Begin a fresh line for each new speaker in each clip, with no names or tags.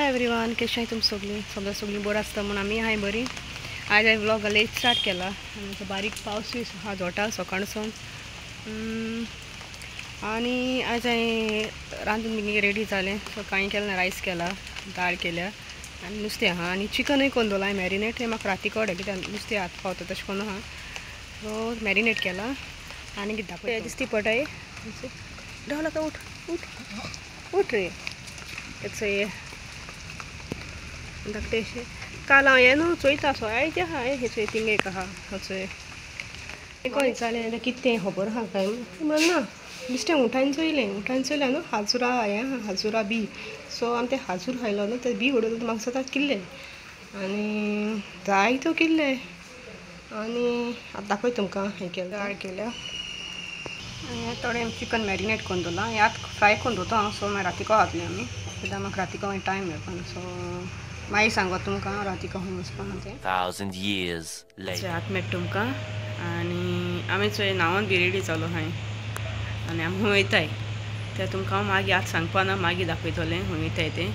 Everyone कशें तुम सगळीं बरी आसता म्हणून आमी हाय बरी। आज हांवें व्लॉग लेट स्टार्ट केला आनी बारीक पावसूय हा जोटा सकाळसून आनी आज हांवें रांदून बी रेडी जालें। सो कांय केलें रायस केला, दाळ केल्या आनी नुस्तें आहा आनी चिकनूय करून दवरलां मॅरिनेट। तें म्हाका राती कळ्ळें कित्याक नुस्तें हात पावता तशें करून आहा। सो मॅरिनेट केला आनी कितें दाखय दिसती पटाय ढवला का उठ उठ उठ रे तेचो धाकटे काल हांव हें न्हू चोयता सो आयज आहा हेचो थिंगा एक आहा चोय खंय जालें कितें तें खबर आहा काय म्हणून ना बेश्टें उठायन चोयलें न्हू हाजुरा हें हाजुरा बी। सो आमी तें हाजूर खायलो न्हू तें बी उडोवन म्हाका सदांच किल्लें आनी जायतो किल्लें आनी आतां दाखय तुमकां हें केलें दाळ केल्या आनी हें थोडें चिकन मॅरिनेट करून दवरलां। हें आतां फ्राय करून दवरता हांव। सो मागीर रातीको घातलें आमी कित्याक म्हाका रातीको मागीर टायम मेळपा ना। सो मागीर सांगो तुमकां रातीको खंय वचपा आहा तें
1000 years later
आतां मेळटा तुमकां। आनी आमी चोय न्हांवून बी रेडी जालो हाय आनी आमी खंय वयताय तें तुमकां हांव मागीर आतां सांगपा ना, मागीर दाखयतलें खंय वयताय तें।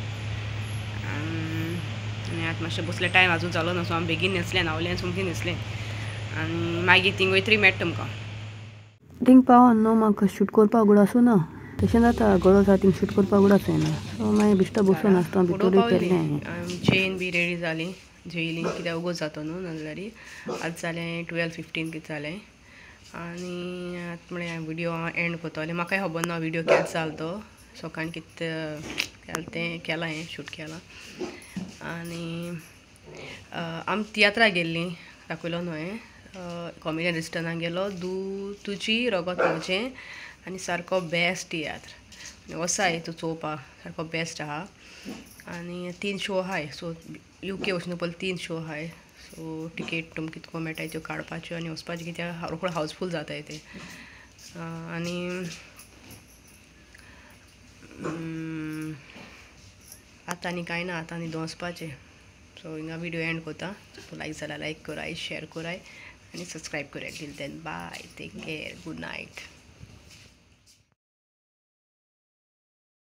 आनी आतां मातशें बसलें टायम आजून जालो ना सो आमी बेगीन न्हेसलें न्हांवलें सोमतीं न्हेसलें आनी मागीर थिंग वयतरी मेळटा तुमकां। थिंग पावोन न्हू म्हाका शूट करपा उगडासूं ना तशें जाता गरज आहा थिंग शूट करपा उगडास जायना। सो मागीर बेश्टो बसून आसता भितर केल्लें चेन बी रेडी जाली जेयली कित्याक उगोच जातो न्हू नाजाल्यार आतां जालें 12:15 कितें जालें आनी आतां म्हळ्यार हांवें विडियो एंड कोत्तोलें। म्हाकाय खबर ना विडियो केन्ना जालो तो सकाळीं कितें केलें तें केलां हें शूट केलां आनी आमी तियात्राक गेल्लीं दाखयलो न्हू हांवें कॉमेडियन रेस्टोरंटाक गेलो तुजी रगत म्हजें आनी सारको बेस्ट तियात्र वसाय तूं चोवपा सारको बेस्ट आहा आनी 3 शो आहाय। सो UK वचून पयलीं 3 शो आहाय। सो टिकेट तुमकां कितको मेळटाय त्यो काडपाच्यो आनी वचपाच्यो कित्याक रोखडो हावजफूल जाताय ते आनी आतां आनी कांय ना आतां आनी दोंसपाचें। सो हिंगा विडियो एंड कोता। लायक जाल्यार लायक कराय शेअर कराय आनी सबस्क्रायब कराय। Till then bye take care good night.